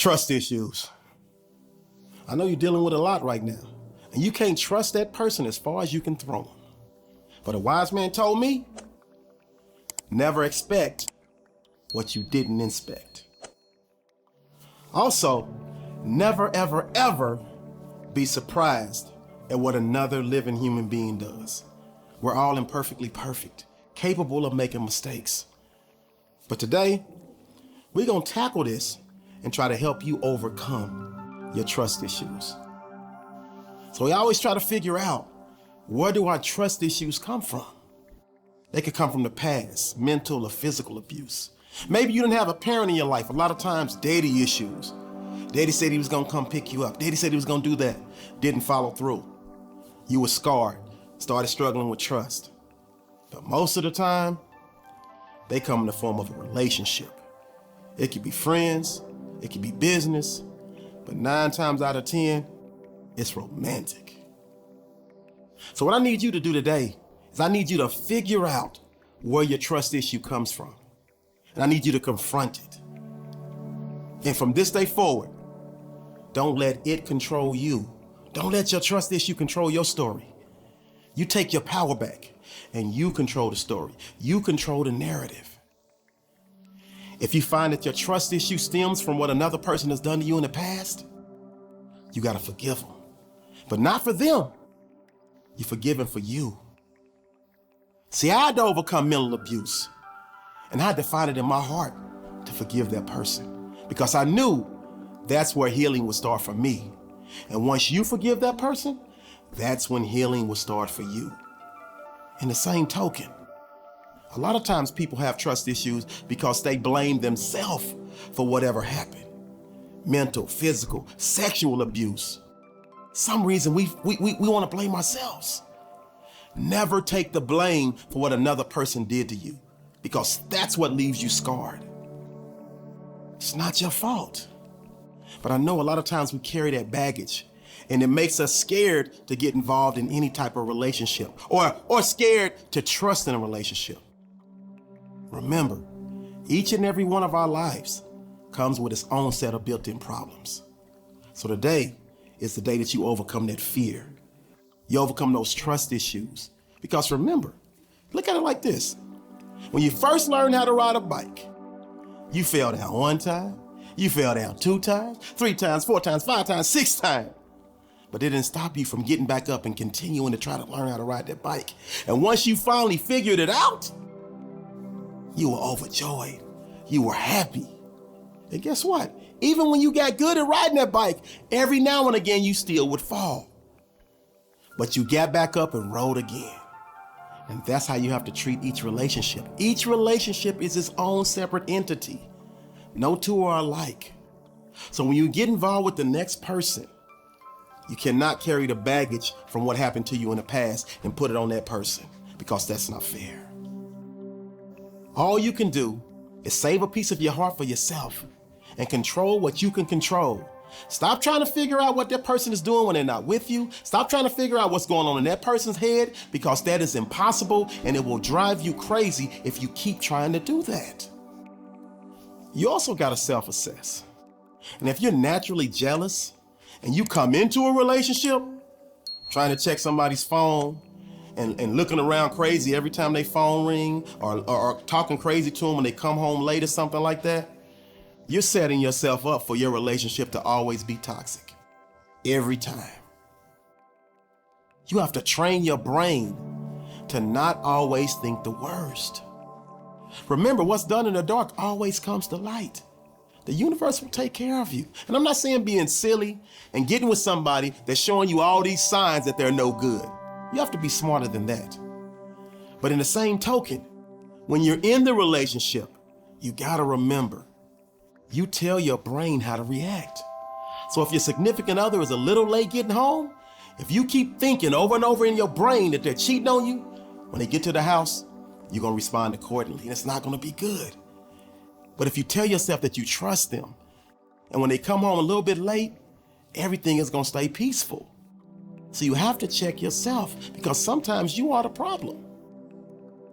Trust issues. I know you're dealing with a lot right now, and you can't trust that person as far as you can throw them. But a wise man told me, never expect what you didn't inspect. Also, never, ever, ever be surprised at what another living human being does. We're all imperfectly perfect, capable of making mistakes. But today, we're gonna tackle this and try to help you overcome your trust issues. So we always try to figure out, where do our trust issues come from? They could come from the past, mental or physical abuse. Maybe you didn't have a parent in your life. A lot of times, daddy issues. Daddy said he was gonna come pick you up. Daddy said he was gonna do that. Didn't follow through. You were scarred, started struggling with trust. But most of the time, they come in the form of a relationship. It could be friends, it could be business, but 9 times out of 10, it's romantic. So what I need you to do today is I need you to figure out where your trust issue comes from. And I need you to confront it. And from this day forward, don't let it control you. Don't let your trust issue control your story. You take your power back and you control the story. You control the narrative. If you find that your trust issue stems from what another person has done to you in the past, you gotta forgive them. But not for them. You forgive them for you. See, I had to overcome mental abuse, and I had to find it in my heart to forgive that person, because I knew that's where healing would start for me. And once you forgive that person, that's when healing will start for you. In the same token, a lot of times people have trust issues because they blame themselves for whatever happened. Mental, physical, sexual abuse. Some reason we want to blame ourselves. Never take the blame for what another person did to you, because that's what leaves you scarred. It's not your fault. But I know a lot of times we carry that baggage, and it makes us scared to get involved in any type of relationship, or scared to trust in a relationship. Remember, each and every one of our lives comes with its own set of built-in problems. So today is the day that you overcome that fear. You overcome those trust issues. Because remember, look at it like this. When you first learned how to ride a bike, you fell down 1 time, you fell down 2 times, 3 times, 4 times, 5 times, 6 times. But it didn't stop you from getting back up and continuing to try to learn how to ride that bike. And once you finally figured it out, you were overjoyed. You were happy. And guess what? Even when you got good at riding that bike, every now and again you still would fall. But you got back up and rode again. And that's how you have to treat each relationship. Each relationship is its own separate entity. No two are alike. So when you get involved with the next person, you cannot carry the baggage from what happened to you in the past and put it on that person, because that's not fair. All you can do is save a piece of your heart for yourself and control what you can control. Stop trying to figure out what that person is doing when they're not with you. Stop trying to figure out what's going on in that person's head, because that is impossible, and it will drive you crazy if you keep trying to do that. You also got to self-assess. And if you're naturally jealous and you come into a relationship trying to check somebody's phone and looking around crazy every time they phone ring, or talking crazy to them when they come home late or something like that, you're setting yourself up for your relationship to always be toxic. Every time. You have to train your brain to not always think the worst. Remember, what's done in the dark always comes to light. The universe will take care of you. And I'm not saying being silly and getting with somebody that's showing you all these signs that they're no good. You have to be smarter than that. But in the same token, when you're in the relationship, you gotta remember, you tell your brain how to react. So if your significant other is a little late getting home, if you keep thinking over and over in your brain that they're cheating on you, when they get to the house, you're gonna respond accordingly, and it's not gonna be good. But if you tell yourself that you trust them, and when they come home a little bit late, everything is gonna stay peaceful. So you have to check yourself, because sometimes you are the problem.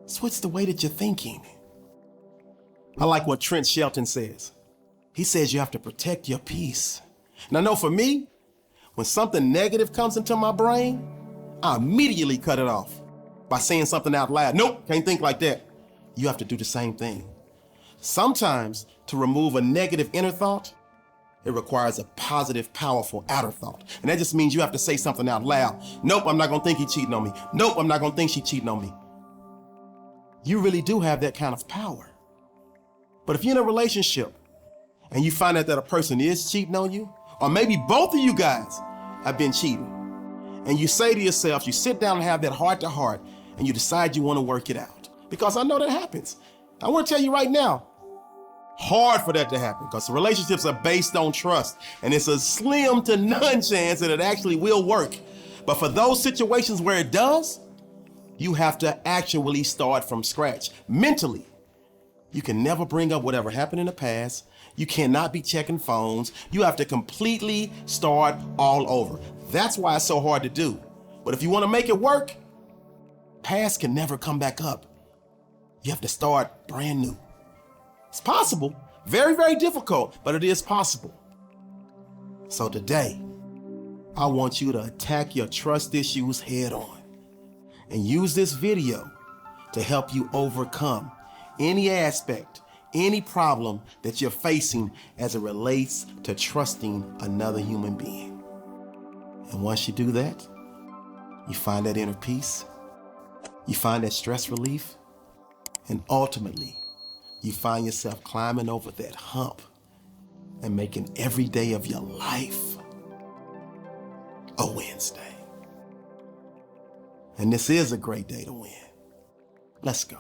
Switch the way that you're thinking. I like what Trent Shelton says. He says you have to protect your peace. And I know for me, when something negative comes into my brain, I immediately cut it off by saying something out loud. Nope, can't think like that. You have to do the same thing. Sometimes to remove a negative inner thought, it requires a positive, powerful outer thought. And that just means you have to say something out loud. Nope, I'm not gonna think he cheating on me. Nope, I'm not gonna think she cheating on me. You really do have that kind of power. But if you're in a relationship and you find out that a person is cheating on you, or maybe both of you guys have been cheating, and you say to yourself, you sit down and have that heart to heart, and you decide you want to work it out. Because I know that happens. I want to tell you right now, hard for that to happen, because relationships are based on trust, and it's a slim to none chance that it actually will work. But for those situations where it does, you have to actually start from scratch. Mentally, you can never bring up whatever happened in the past. You cannot be checking phones. You have to completely start all over. That's why it's so hard to do. But if you want to make it work, past can never come back up. You have to start brand new. It's possible. Very, very difficult, but it is possible. So today, I want you to attack your trust issues head on and use this video to help you overcome any aspect, any problem that you're facing as it relates to trusting another human being. And once you do that, you find that inner peace, you find that stress relief, and ultimately, you find yourself climbing over that hump and making every day of your life a Wednesday. And this is a great day to win. Let's go.